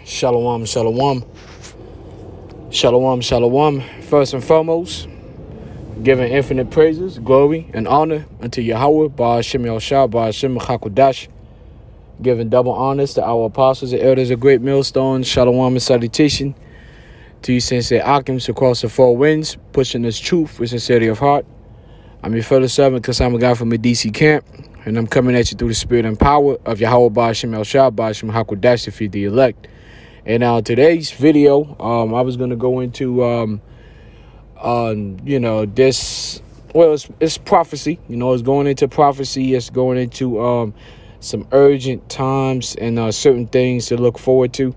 Shalom, shalom. Shalom, shalom. First and foremost, giving infinite praises, glory, and honor unto Yahweh, Ba'ashem Yahshua, Ba'ashem Hakodash. Giving double honors to our apostles and elders of great millstones. Shalom and salutation to you sincere Akims across the four winds, pushing this truth with sincerity of heart. I'm your fellow servant, because I'm a guy from the DC camp, and I'm coming at you through the spirit and power of Yahweh, Ba'ashem Yahshua, Ba'ashem Hakodash, to feed the elect. And today's video, I was going to go into, this, well, it's prophecy. It's going into prophecy. It's going into some urgent times and certain things to look forward to.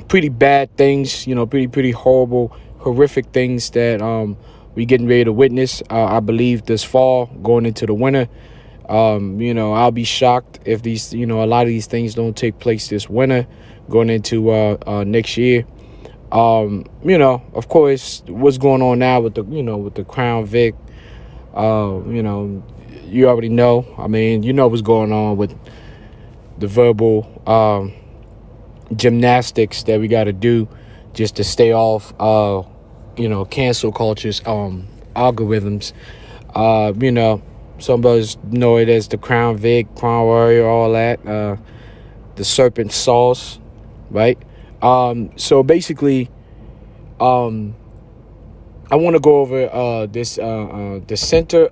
Pretty bad things, pretty horrible, horrific things that we getting ready to witness. I believe this fall, going into the winter. I'll be shocked if these, a lot of these things don't take place this winter, going into next year. Of course, what's going on now with the Crown Vic, you already know. I mean, what's going on with the verbal gymnastics that we got to do just to stay off, cancel culture's algorithms. Some of us know it as the Crown Vic, Crown Warrior, all that, the serpent sauce, right? So basically, I want to go over the Center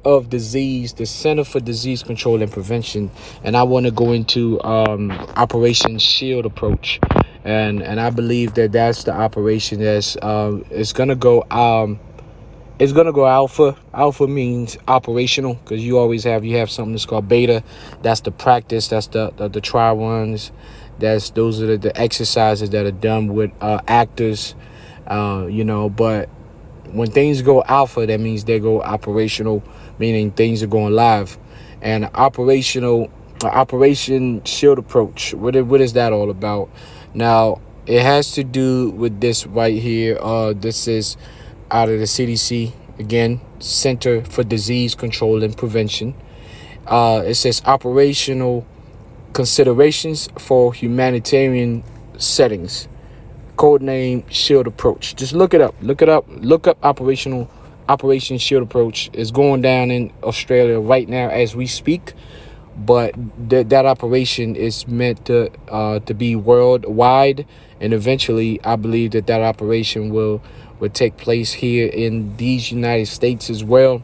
for Disease Control and Prevention, and I want to go into Operation Shield approach, and I believe that that's the operation that's it's gonna go alpha. Alpha means operational, because you have something that's called beta. That's the practice. That's the try runs. Those are the exercises that are done with actors. But when things go alpha, that means they go operational, meaning things are going live. And Operation Shield approach, what is that all about? Now, it has to do with this right here. This is out of the CDC, again, Center for Disease Control and Prevention. It says operational considerations for humanitarian settings. Codename Shield Approach. Just look it up. Look up Operation Shield Approach. Is going down in Australia right now as we speak. But that operation is meant to be worldwide, and eventually, I believe that operation will take place here in these United States as well,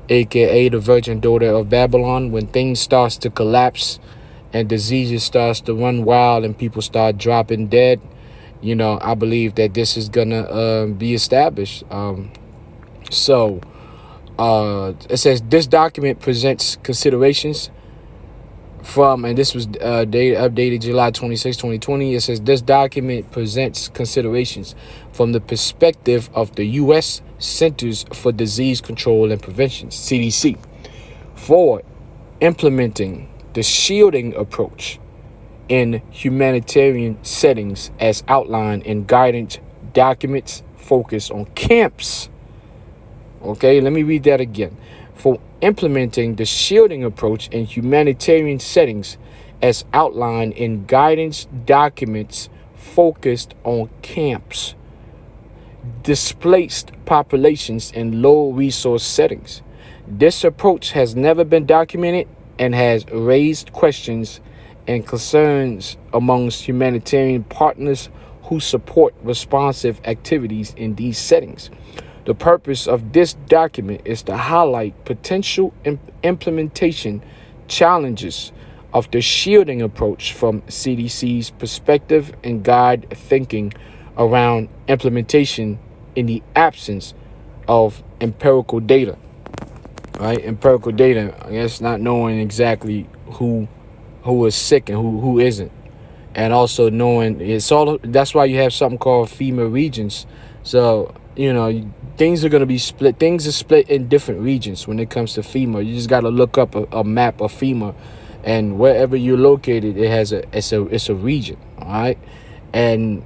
aka the Virgin Daughter of Babylon. When things starts to collapse and diseases starts to run wild and people start dropping dead, I believe that this is gonna be established. So it says this document presents considerations from, and this was updated July 26, 2020. It says this document presents considerations from the perspective of the U.S. Centers for Disease Control and Prevention, CDC, for implementing the shielding approach in humanitarian settings as outlined in guidance documents focused on camps. Okay, let me read that again. For implementing the shielding approach in humanitarian settings as outlined in guidance documents focused on camps, displaced populations in low resource settings. This approach has never been documented and has raised questions and concerns amongst humanitarian partners who support responsive activities in these settings. The purpose of this document is to highlight potential implementation challenges of the shielding approach from CDC's perspective and guide thinking around implementation in the absence of empirical data. Right? Empirical data, I guess, not knowing exactly who is sick and who isn't, and also knowing that's why you have something called FEMA regions. So things are going to be split. Things are split in different regions when it comes to FEMA. You just got to look up a map of FEMA, and wherever you're located, it's a region. All right, and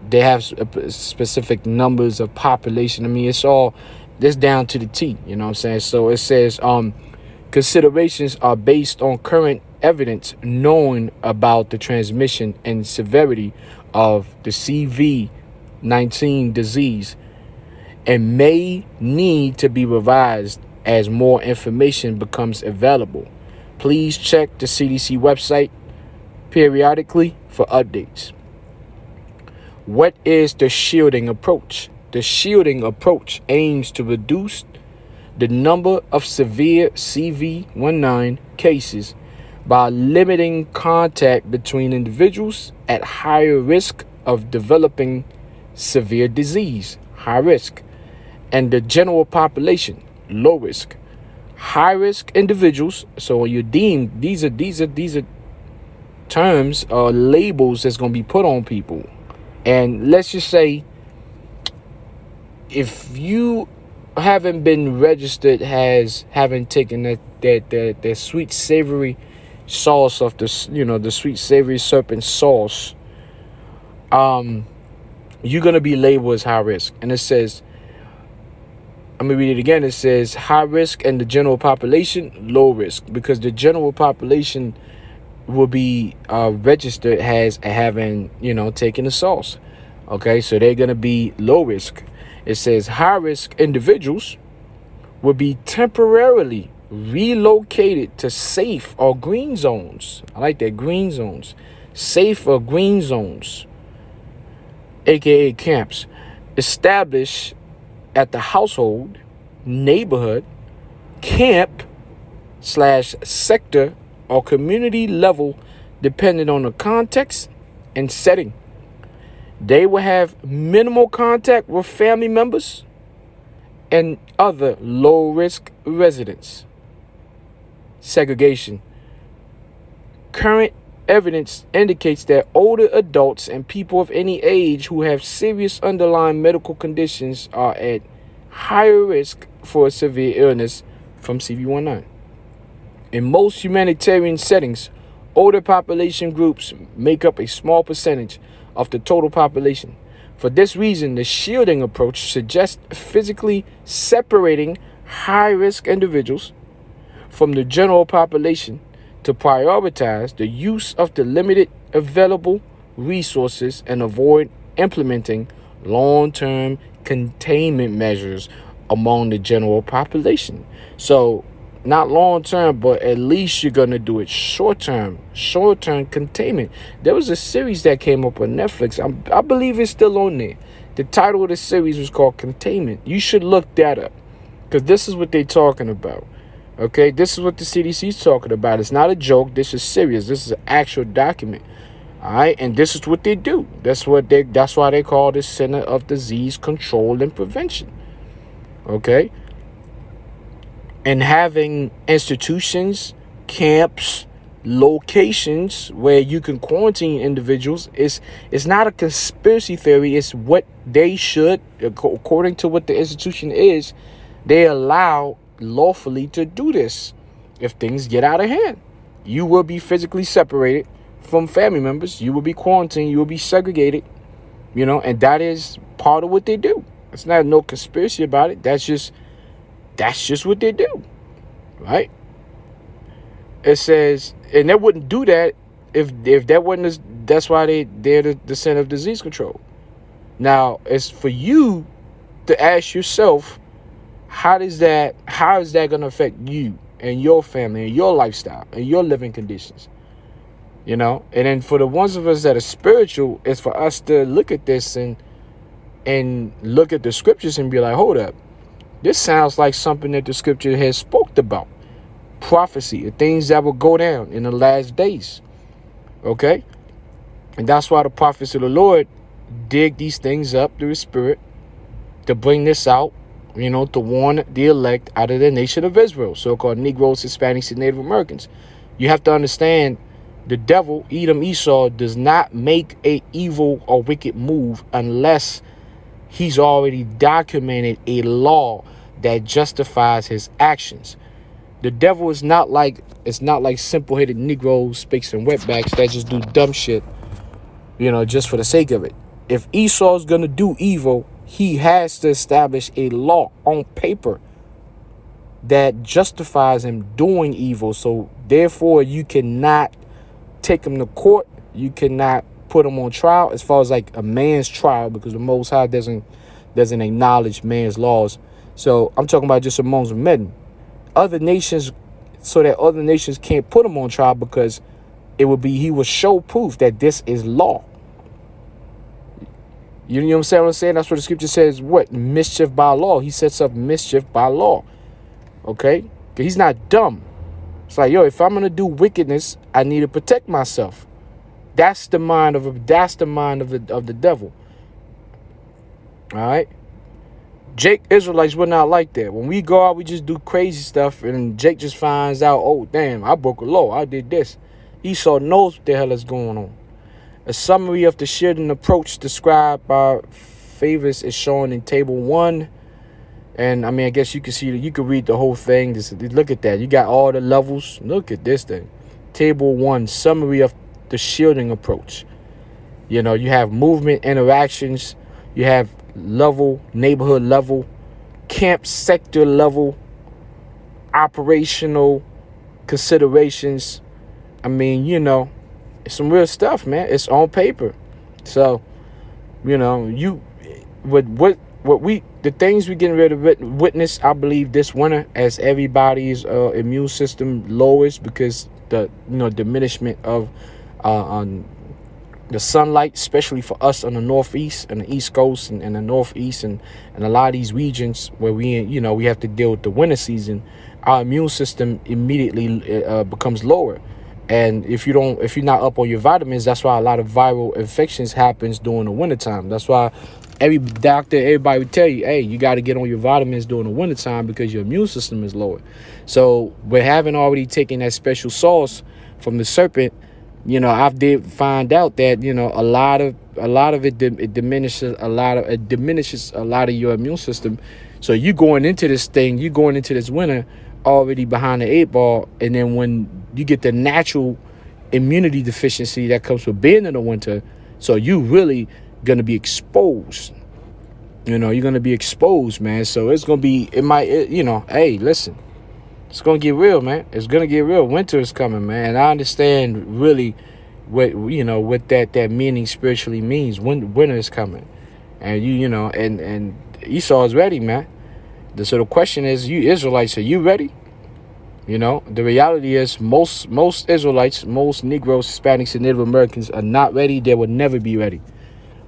they have specific numbers of population. I mean, it's down to the T. You know what I'm saying? So it says Considerations are based on current evidence known about the transmission and severity of the CV-19 disease and may need to be revised as more information becomes available. Please check the CDC website periodically for updates. What is the shielding approach? The shielding approach aims to reduce the number of severe CV-19 cases by limiting contact between individuals at higher risk of developing severe disease, high risk, and the general population, low risk. High risk individuals, so when you deem these are terms or labels that's going to be put on people. And let's just say if you haven't been registered as having taken that sweet savory sauce of the sweet savory serpent sauce, you're gonna be labeled as high risk. And it says, I'm gonna read it again. It says high risk and the general population low risk, because the general population will be registered as having taken the sauce. Okay, so they're gonna be low risk. It says high risk individuals will be temporarily relocated to safe or green zones. I like that, green zones. Safe or green zones, aka camps, established at the household, neighborhood, camp / sector or community level, depending on the context and setting. They will have minimal contact with family members and other low-risk residents. Segregation. Current evidence indicates that older adults and people of any age who have serious underlying medical conditions are at higher risk for a severe illness from CV-19. In most humanitarian settings, older population groups make up a small percentage of the total population. For this reason, the shielding approach suggests physically separating high-risk individuals from the general population to prioritize the use of the limited available resources and avoid implementing long-term containment measures among the general population. So not long-term, but at least you're going to do it short-term containment. There was a series that came up on Netflix. I believe it's still on there. The title of the series was called Containment. You should look that up, because this is what they're talking about. Okay, this is what the CDC is talking about. It's not a joke. This is serious. This is an actual document. All right, and this is what they do. That's why they call this Center of Disease Control and Prevention. Okay, and having institutions, camps, locations where you can quarantine individuals is not a conspiracy theory. It's what they should, according to what the institution is, they allow lawfully to do this. If things get out of hand, you will be physically separated from family members. You will be quarantined. You will be segregated, and that is part of what they do. It's not no conspiracy about it. That's just what they do, right? It says, and they wouldn't do that if that wasn't. That's why they're the Center of Disease Control. Now, it's for you to ask yourself, how is that going to affect you and your family and your lifestyle and your living conditions? And then for the ones of us that are spiritual, it's for us to look at this and look at the scriptures and be like, hold up. This sounds like something that the scripture has spoke about. Prophecy, the things that will go down in the last days. Okay? And that's why the prophets of the Lord dig these things up through the Spirit to bring this out, to warn the elect out of the nation of Israel, so-called Negroes, Hispanics, and Native Americans. You have to understand, the devil, Edom, Esau, does not make a evil or wicked move unless he's already documented a law that justifies his actions. The devil is not like simple-headed Negroes, spicks, and wetbacks that just do dumb shit, just for the sake of it. If Esau's going to do evil, he has to establish a law on paper that justifies him doing evil. So therefore, you cannot take him to court. You cannot put him on trial as far as like a man's trial, because the Most High doesn't acknowledge man's laws. So I'm talking about just amongst men. Other nations, so that other nations can't put him on trial, because he will show proof that this is law. You know what I'm saying? That's what the scripture says. What? Mischief by law. He sets up mischief by law. Okay? Because he's not dumb. It's like, yo, if I'm gonna do wickedness, I need to protect myself. That's the mind of the devil. All right. Jake Israelites were not like that. When we go out, we just do crazy stuff, and Jake just finds out, oh damn, I broke a law. I did this. Esau knows what the hell is going on. A summary of the shielding approach described by Favors is shown in Table 1. And I mean, I guess you can see that you can read the whole thing. Just look at that. You got all the levels. Look at this thing. Table 1, summary of the shielding approach. You know, you have movement interactions. You have level, neighborhood level, camp sector level, operational considerations. I mean, you know, it's some real stuff, man. It's on paper. So, you know, the things we're getting ready to witness, I believe, this winter, as everybody's immune system lowers because the diminishment of on the sunlight, especially for us on the northeast and the east coast and the northeast and a lot of these regions where we have to deal with the winter season, our immune system immediately becomes lower. And if you're not up on your vitamins, that's why a lot of viral infections happens during the wintertime. That's why everybody would tell you, hey, you got to get on your vitamins during the wintertime because your immune system is lower. So we're having already taken that special sauce from the serpent. I did find out that, a lot of it diminishes a lot of your immune system. So you going into this winter already behind the 8 ball, and then when you get the natural immunity deficiency that comes with being in the winter, so you really gonna be exposed. You're gonna be exposed, man. So it's gonna be, hey, listen, it's gonna get real, man. It's gonna get real. Winter is coming, man. I understand really what that meaning spiritually means. When winter is coming, and and Esau is ready, man. So the question is, you Israelites, are you ready? The reality is most Israelites, most Negroes, Hispanics, and Native Americans are not ready. They will never be ready.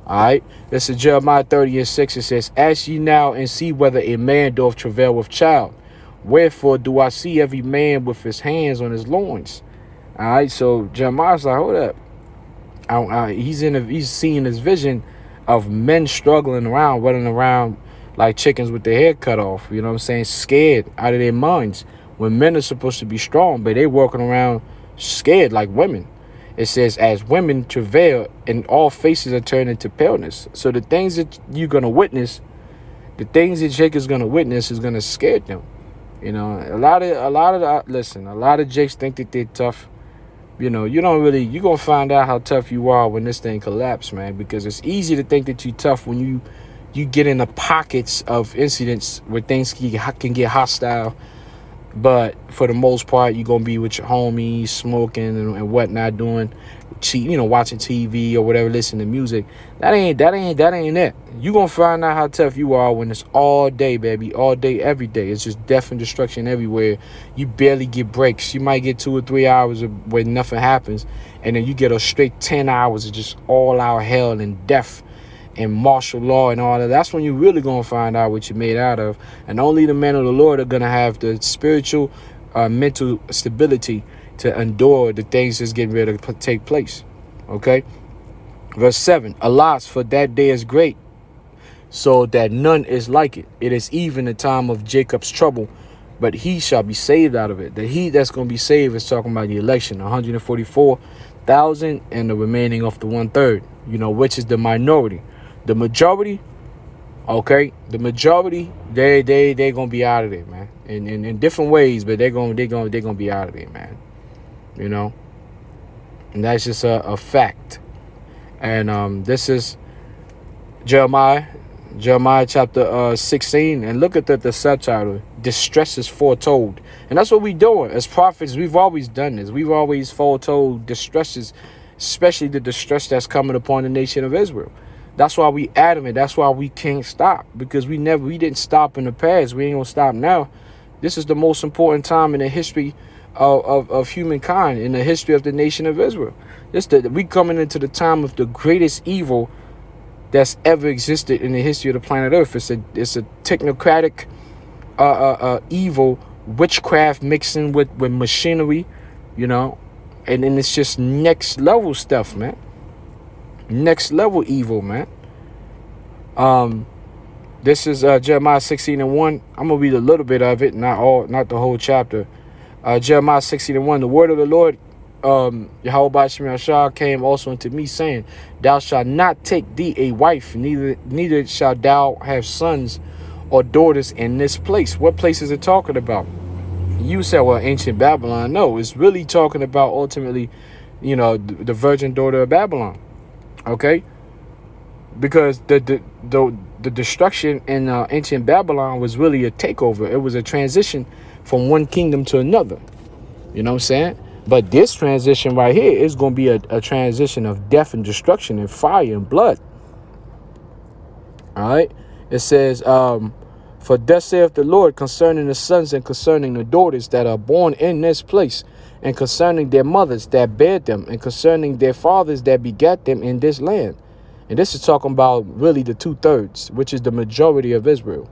All right. This is Jeremiah 30:6. It says, ask ye now and see whether a man doth travail with child. Wherefore do I see every man with his hands on his loins? All right. So Jeremiah's like, hold up. He's seeing this vision of men struggling around, running around like chickens with their head cut off, scared out of their minds. When men are supposed to be strong, but they walking around scared like women. It says, as women travail, and all faces are turned into paleness. So the things that you're going to witness, the things that Jake is going to witness is going to scare them. A lot of Jakes think that they're tough. You're going to find out how tough you are when this thing collapses, man, because it's easy to think that you're tough when you get in the pockets of incidents where things can get hostile. But for the most part, you're going to be with your homies, smoking and whatnot, watching TV or whatever, listening to music. That ain't it. You're going to find out how tough you are when it's all day, baby. All day, every day. It's just death and destruction everywhere. You barely get breaks. You might get 2 or 3 hours where nothing happens. And then you get a straight 10 hours of just all out hell and death and martial law and all that. That's when you're really going to find out what you're made out of. And only the men of the Lord are going to have the spiritual, mental stability to endure the things that's getting ready to take place. Okay? Verse 7. Alas, for that day is great, so that none is like it. It is even the time of Jacob's trouble, but he shall be saved out of it. The he that's going to be saved is talking about the election, 144,000 and the remaining of the 1/3, which is the minority. The majority, okay, they gonna be out of there, man. In different ways, but they're gonna be out of there, man. And that's just a fact. And this is Jeremiah Jeremiah chapter 16, and look at the subtitle, Distress is Foretold. And that's what we doing. As prophets, we've always done this. We've always foretold distresses, especially the distress that's coming upon the nation of Israel. That's why we adamant. That's why we can't stop, because we didn't stop in the past. We ain't gonna stop now. This is the most important time in the history of humankind, in the history of the nation of Israel. We coming into the time of the greatest evil that's ever existed in the history of the planet Earth. It's a technocratic evil, witchcraft mixing with machinery, and then it's just next level stuff, man. Next level evil, man. This is Jeremiah 16:1. I'm gonna read a little bit of it, not the whole chapter. Jeremiah 16:1. The word of the Lord, Yahweh Shemel Shah, came also unto me, saying, Thou shalt not take thee a wife, neither shalt thou have sons or daughters in this place. What place is it talking about? You said, well, ancient Babylon. No, it's really talking about ultimately, the virgin daughter of Babylon. Okay, because the destruction in ancient Babylon was really a takeover. It was a transition from one kingdom to another. You know what I'm saying? But this transition right here is going to be a transition of death and destruction and fire and blood. All right. It says, for thus saith the Lord concerning the sons and concerning the daughters that are born in this place, and concerning their mothers that bare them, and concerning their fathers that begat them in this land. And this is talking about really the 2/3, which is the majority of Israel.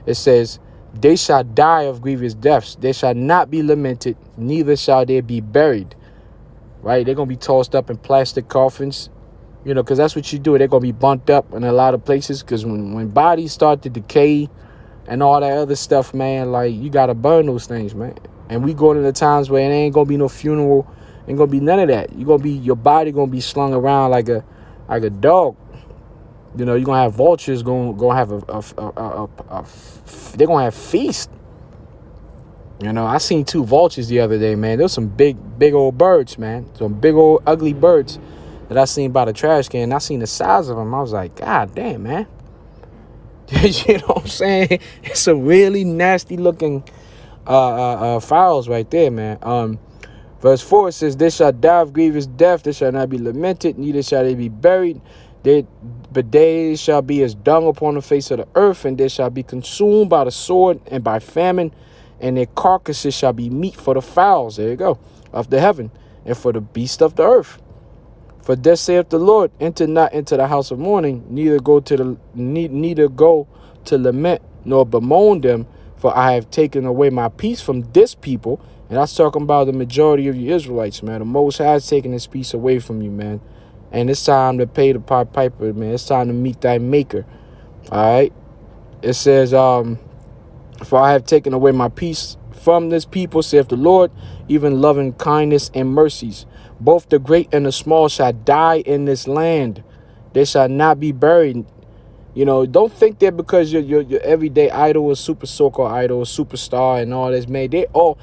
It says, they shall die of grievous deaths. They shall not be lamented, neither shall they be buried. Right? They're going to be tossed up in plastic coffins, because that's what you do. They're going to be bumped up in a lot of places, because when bodies start to decay and all that other stuff, man, like, you got to burn those things, man. And we going into times where it ain't going to be no funeral. Ain't going to be none of that. Your body going to be slung around like a dog. You're going to have vultures going to have they're going to have feast. I seen 2 vultures the other day, man. There's some big old birds, man. Some big old ugly birds that I seen by the trash can. I seen the size of them. I was like, God damn, man. You know what I'm saying? It's some really nasty looking fowls right there, man. Verse 4 says, they shall die of grievous death. They shall not be lamented, neither shall they be buried. But they shall be as dung upon the face of the earth, and they shall be consumed by the sword and by famine, and their carcasses shall be meat for the fowls, there you go, of the heaven, and for the beasts of the earth. For thus saith the Lord, enter not into the house of mourning, neither go to lament, nor bemoan them, for I have taken away my peace from this people. And that's talking about the majority of you Israelites, man. The Most High has taken his peace away from you, man. And it's time to pay the piper, man. It's time to meet thy maker. All right. It says, for I have taken away my peace from this people, saith the Lord, even loving kindness and mercies. Both the great and the small shall die in this land. They shall not be buried. Don't think that because your everyday idol is super so-called idol, superstar, and all this, man. They're all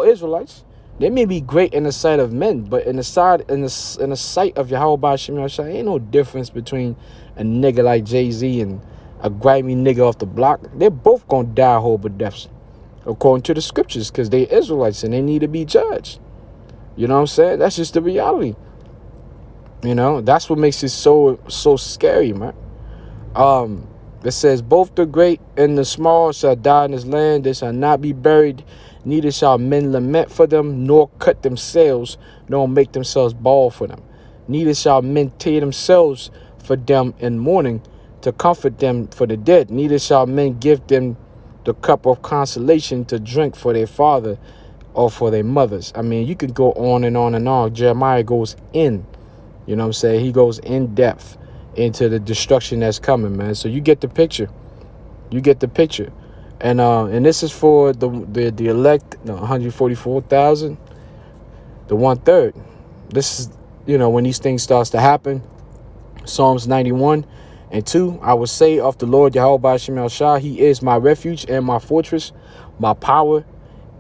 Israelites. They may be great in the sight of men, but in the sight of Yahweh Shemel Shah, ain't no difference between a nigga like Jay-Z and a grimy nigga off the block. They're both gonna die horrible deaths, according to the scriptures, because they're Israelites and they need to be judged. You know what I'm saying? That's just the reality. That's what makes it so scary, man. It says, both the great and the small shall die in this land. They shall not be buried, neither shall men lament for them, nor cut themselves, nor make themselves bald for them. Neither shall men tear themselves for them in mourning, to comfort them for the dead. Neither shall men give them the cup of consolation to drink for their father or for their mothers. I mean, you could go on and on and on. Jeremiah goes in, you know what I'm saying? He goes in depth into the destruction that's coming, man. So you get the picture. You get the picture. And this is for the elect, 144,000, the 1/3. This is, when these things starts to happen. Psalms 91:2. I will say of the Lord Yahweh Shemel Shah, he is my refuge and my fortress, my power.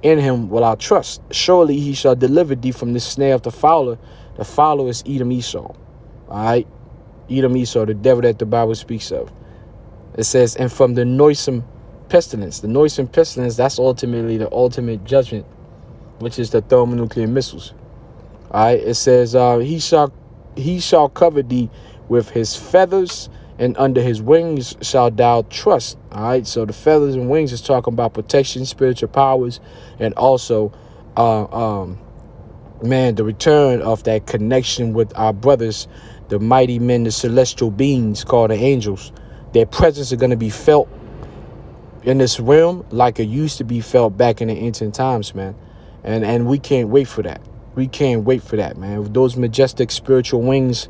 In him will I trust. Surely he shall deliver thee from the snare of the fowler. The fowler is Edom Esau. All right. Edom Esau, the devil that the Bible speaks of. It says, and from the noisome pestilence. The noisome pestilence, that's ultimately the ultimate judgment, which is the thermonuclear missiles. All right. It says, he shall cover thee with his feathers, and under his wings shall thou trust. All right. So the feathers and wings is talking about protection, spiritual powers, and also, the return of that connection with our brothers, the mighty men, the celestial beings called the angels. Their presence are going to be felt in this realm like it used to be felt back in the ancient times, man. And we can't wait for that. We can't wait for that, man. With those majestic spiritual wings,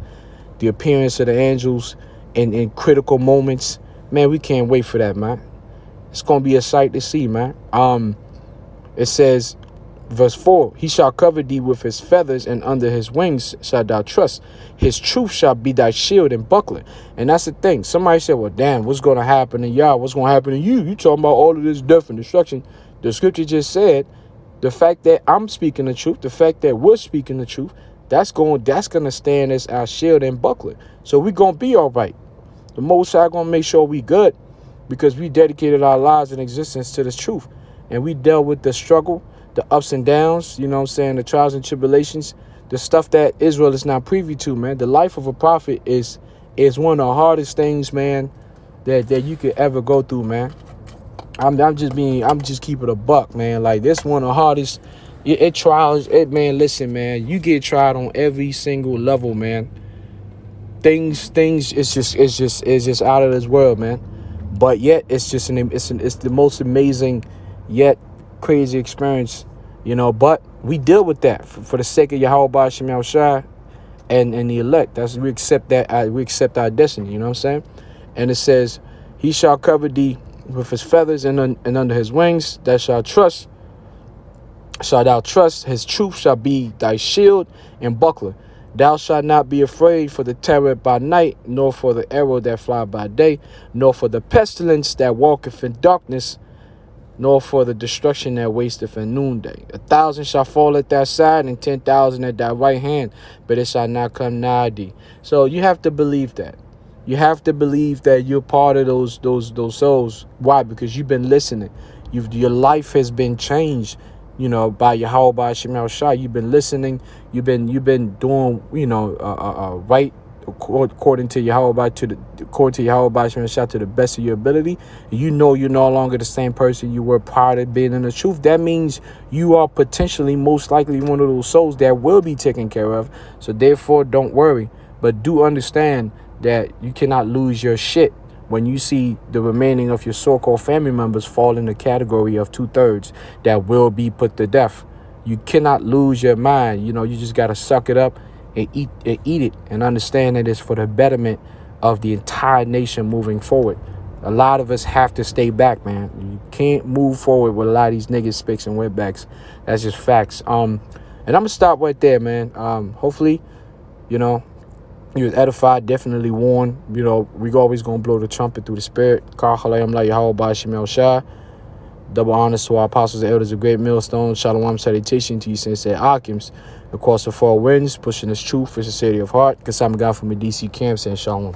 the appearance of the angels in critical moments, man, we can't wait for that, man. It's going to be a sight to see, man. It says, verse 4, he shall cover thee with his feathers, and under his wings shalt thou trust. His truth shall be thy shield and buckler. And that's the thing. Somebody said, well, damn, what's going to happen to y'all? What's going to happen to you? You talking about all of this death and destruction. The scripture just said, the fact that I'm speaking the truth, the fact that we're speaking the truth, that's going to stand as our shield and buckler. So we're going to be all right. The Most High going to make sure we good, because we dedicated our lives and existence to this truth. And we dealt with the struggle, the ups and downs, you know what I'm saying, the trials and tribulations, the stuff that Israel is not privy to, man. The life of a prophet is one of the hardest things, man, that you could ever go through, man. I'm just keeping a buck, man. Like, this one of the hardest. Man, listen, man, you get tried on every single level, man. Things it's just out of this world, man. But yet it's the most amazing yet crazy experience, you know. But we deal with that for the sake of Yahweh Shem Yahushua and the elect. We accept that. We accept our destiny. You know what I'm saying? And it says, he shall cover thee with his feathers, and under his wings thou shalt trust. Shalt thou trust. His truth shall be thy shield and buckler. Thou shalt not be afraid for the terror by night, nor for the arrow that fly by day, nor for the pestilence that walketh in darkness, nor for the destruction that wasteth in noonday. 1,000 shall fall at thy side, and 10,000 at thy right hand, but it shall not come nigh thee. So you have to believe that. You have to believe that you're part of those souls. Why? Because you've been listening. Your life has been changed, you know, by Yahweh Shem Yahushua. You've been listening. You've been doing, you know, right according to Yahweh Shem Yahushua to the best of your ability. You know you're no longer the same person you were prior to being in the truth. That means you are potentially most likely one of those souls that will be taken care of. So therefore, don't worry, but do understand that you cannot lose your shit when you see the remaining of your so-called family members fall in the category of 2/3 that will be put to death. You cannot lose your mind. You know, you just got to suck it up and eat it and understand that it's for the betterment of the entire nation moving forward. A lot of us have to stay back, man. You can't move forward with a lot of these niggas, spicks, and wetbacks. That's just facts. And I'm going to stop right there, man. Hopefully, you know, you was edified, definitely warned. You know, we always going to blow the trumpet through the spirit. Double honors to our apostles and elders of great millstone. Shalom salutation to you, Sensei Akims. Across the four winds, pushing this truth for sincerity of heart. Kasama God from the DC camp saying shalom.